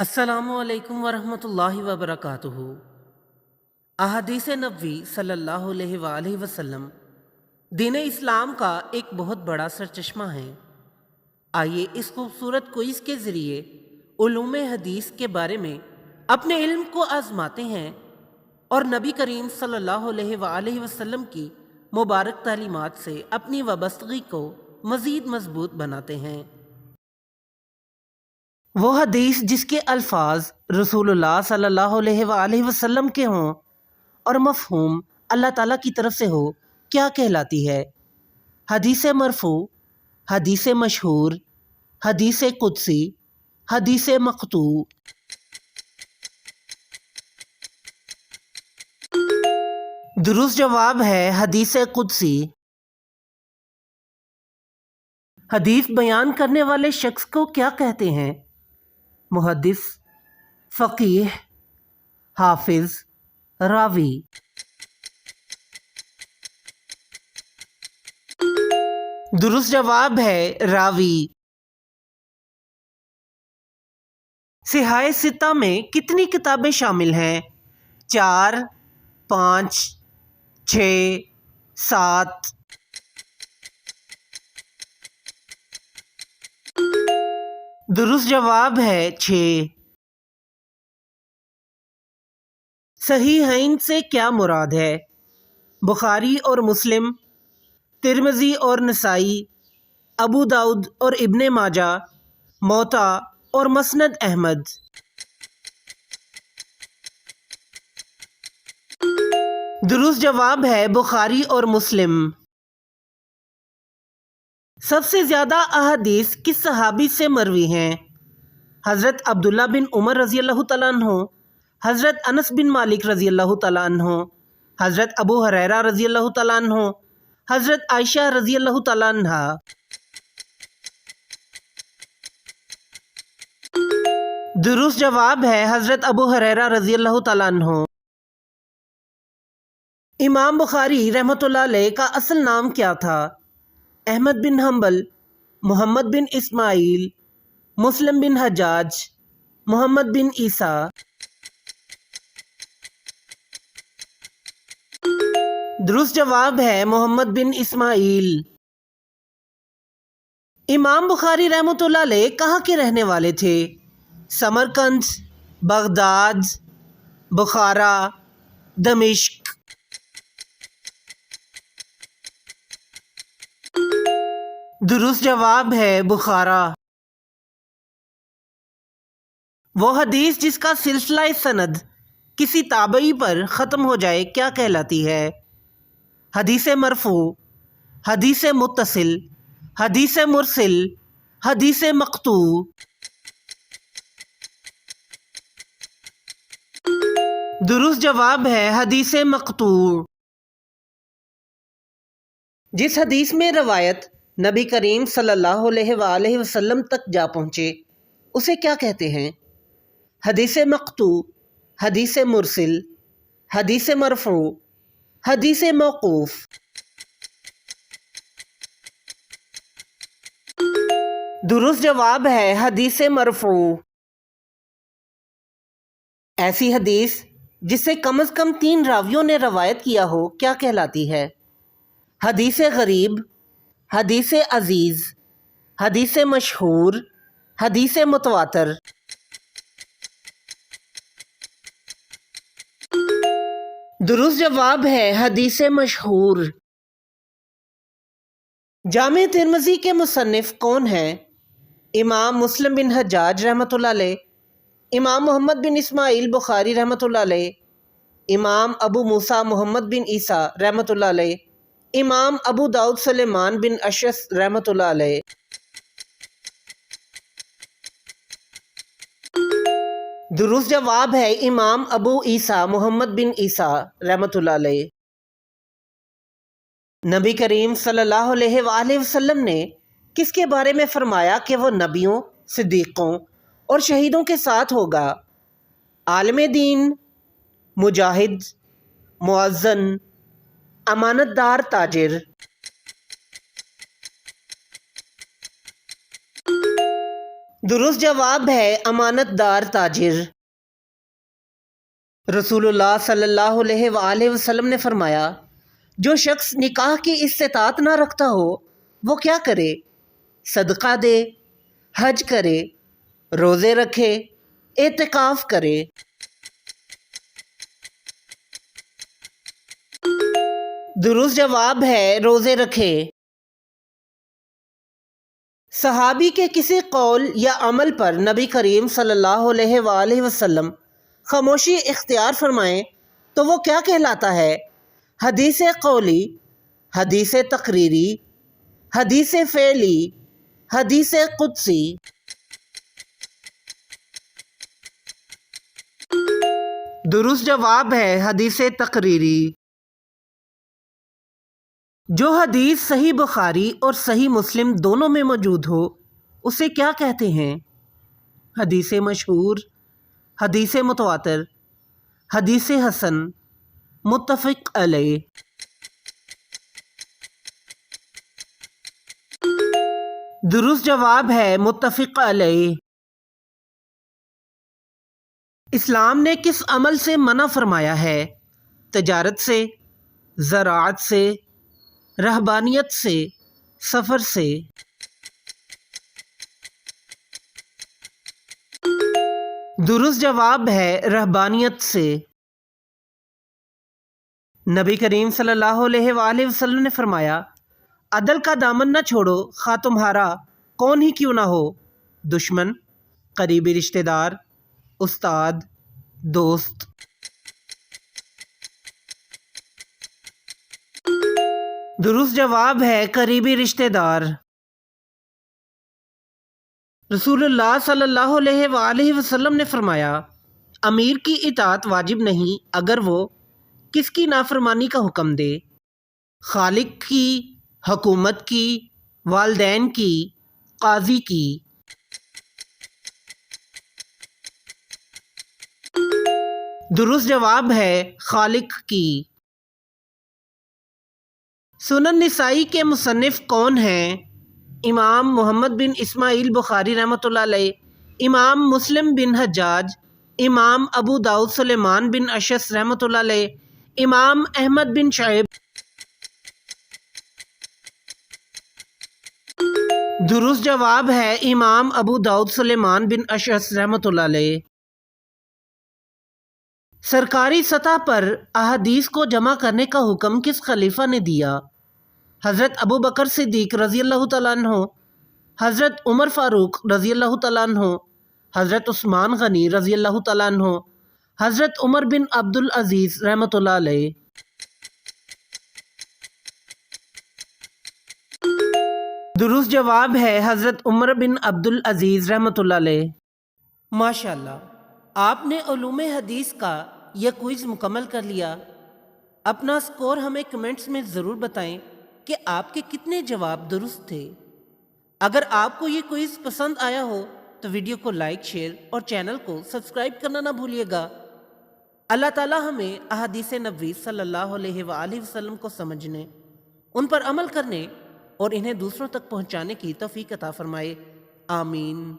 السلام علیکم ورحمۃ اللہ وبرکاتہ۔ احادیث نبوی صلی اللہ علیہ وآلہ وسلم دین اسلام کا ایک بہت بڑا سرچشمہ ہے۔ آئیے اس خوبصورت کوئز کے ذریعے علوم حدیث کے بارے میں اپنے علم کو آزماتے ہیں اور نبی کریم صلی اللہ علیہ وآلہ وسلم کی مبارک تعلیمات سے اپنی وابستگی کو مزید مضبوط بناتے ہیں۔ وہ حدیث جس کے الفاظ رسول اللہ صلی اللہ علیہ وآلہ وسلم کے ہوں اور مفہوم اللہ تعالیٰ کی طرف سے ہو کیا کہلاتی ہے؟ حدیث مرفوع، حدیث مشہور، حدیث قدسی، حدیث مقطوع۔ درست جواب ہے حدیث قدسی۔ حدیث بیان کرنے والے شخص کو کیا کہتے ہیں؟ محدث، فقیہ، حافظ، راوی۔ درست جواب ہے راوی۔ صحاح ستہ میں کتنی کتابیں شامل ہیں؟ 4، 5، 6، 7۔ درست جواب ہے 6۔ صحیحین سے کیا مراد ہے؟ بخاری اور مسلم، ترمذی اور نسائی، ابو داؤد اور ابن ماجہ، موطا اور مسند احمد۔ درست جواب ہے بخاری اور مسلم۔ سب سے زیادہ احادیث کس صحابی سے مروی ہیں؟ حضرت عبداللہ بن عمر رضی اللہ تعالیٰ عنہ، حضرت انس بن مالک رضی اللہ تعالیٰ عنہ، حضرت ابو ہریرہ رضی اللہ تعالیٰ عنہ، حضرت عائشہ رضی اللہ تعالیٰ عنہ۔ درست جواب ہے حضرت ابو ہریرہ رضی اللہ تعالیٰ عنہ۔ امام بخاری رحمۃ اللہ علیہ کا اصل نام کیا تھا؟ احمد بن حنبل، محمد بن اسماعیل، مسلم بن حجاج، محمد بن عیسیٰ۔ درست جواب ہے محمد بن اسماعیل۔ امام بخاری رحمۃ اللہ علیہ کہاں کے رہنے والے تھے؟ سمرقند، بغداد، بخارا، دمشق۔ درست جواب ہے بخارا۔ وہ حدیث جس کا سلسلہ سند کسی تابعی پر ختم ہو جائے کیا کہلاتی ہے؟ حدیث مرفوع، حدیث متصل، حدیث مرسل، حدیث مقطوع۔ درست جواب ہے حدیث مقطوع۔ جس حدیث میں روایت نبی کریم صلی اللہ علیہ وآلہ وسلم تک جا پہنچے اسے کیا کہتے ہیں؟ حدیث مقطوع، حدیث مرسل، حدیث مرفوع، حدیث موقوف۔ درست جواب ہے حدیث مرفوع۔ ایسی حدیث جس سے کم از کم 3 راویوں نے روایت کیا ہو کیا کہلاتی ہے؟ حدیث غریب، حدیث عزیز، حدیث مشہور، حدیث متواتر۔ درست جواب ہے حدیث مشہور۔ جامع ترمذی کے مصنف کون ہیں؟ امام مسلم بن حجاج رحمۃ اللہ علیہ، امام محمد بن اسماعیل بخاری رحمۃ اللہ علیہ، امام ابو موسیٰ محمد بن عیسیٰ رحمۃ اللہ علیہ، امام ابو داؤد سلیمان بن اشعث رحمۃ اللہ علیہ۔ درست جواب ہے امام ابو عیسیٰ محمد بن عیسیٰ رحمۃ اللہ علیہ۔ نبی کریم صلی اللہ علیہ وآلہ وسلم نے کس کے بارے میں فرمایا کہ وہ نبیوں، صدیقوں اور شہیدوں کے ساتھ ہوگا؟ عالم دین، مجاہد، مؤذن، امانت دار تاجر۔ درست جواب ہے امانت دار تاجر۔ رسول اللہ صلی اللہ علیہ وآلہ وسلم نے فرمایا، جو شخص نکاح کی استطاعت نہ رکھتا ہو وہ کیا کرے؟ صدقہ دے، حج کرے، روزے رکھے، اعتکاف کرے۔ درست جواب ہے روزے رکھے۔ صحابی کے کسی قول یا عمل پر نبی کریم صلی اللہ علیہ وآلہ وسلم خاموشی اختیار فرمائیں تو وہ کیا کہلاتا ہے؟ حدیث قولی، حدیث تقریری، حدیث فعلی، حدیث قدسی۔ درست جواب ہے حدیث تقریری۔ جو حدیث صحیح بخاری اور صحیح مسلم دونوں میں موجود ہو اسے کیا کہتے ہیں؟ حدیث مشہور، حدیث متواتر، حدیث حسن، متفق علیہ۔ درست جواب ہے متفق علیہ۔ اسلام نے کس عمل سے منع فرمایا ہے؟ تجارت سے، زراعت سے، رہبانیت سے، سفر سے۔ درست جواب ہے رہبانیت سے۔ نبی کریم صلی اللہ علیہ وآلہ وسلم نے فرمایا، عدل کا دامن نہ چھوڑو خواہ تمہارا کون ہی کیوں نہ ہو، دشمن، قریبی رشتہ دار، استاد، دوست۔ درست جواب ہے قریبی رشتہ دار۔ رسول اللہ صلی اللہ علیہ وآلہ وسلم نے فرمایا، امیر کی اطاعت واجب نہیں اگر وہ کس کی نافرمانی کا حکم دے؟ خالق کی، حکومت کی، والدین کی، قاضی کی۔ درست جواب ہے خالق کی۔ سنن نسائی کے مصنف کون ہیں؟ امام محمد بن اسماعیل بخاری رحمۃ اللہ علیہ، امام مسلم بن حجاج، امام ابو داؤد سلیمان بن اشعث رحمۃ اللہ علیہ، امام احمد بن شعیب۔ درست جواب ہے امام ابو داؤد سلیمان بن اشعث رحمۃ اللہ علیہ۔ سرکاری سطح پر احادیث کو جمع کرنے کا حکم کس خلیفہ نے دیا؟ حضرت ابو بکر صدیق رضی اللہ تعالیٰ عنہ، حضرت عمر فاروق رضی اللہ تعالیٰ عنہ، حضرت عثمان غنی رضی اللہ تعالیٰ عنہ، حضرت عمر بن عبد العزیز رحمۃ اللہ علیہ۔ درست جواب ہے حضرت عمر بن عبد العزیز رحمۃ اللہ علیہ۔ ماشاءاللہ، آپ نے علوم حدیث کا یہ کوئز مکمل کر لیا۔ اپنا سکور ہمیں کمنٹس میں ضرور بتائیں کہ آپ کے کتنے جواب درست تھے۔ اگر آپ کو یہ کوئز پسند آیا ہو تو ویڈیو کو لائک، شیئر اور چینل کو سبسکرائب کرنا نہ بھولیے گا۔ اللہ تعالی ہمیں احادیث نبوی صلی اللہ علیہ وآلہ وسلم کو سمجھنے، ان پر عمل کرنے اور انہیں دوسروں تک پہنچانے کی توفیق عطا فرمائے۔ آمین۔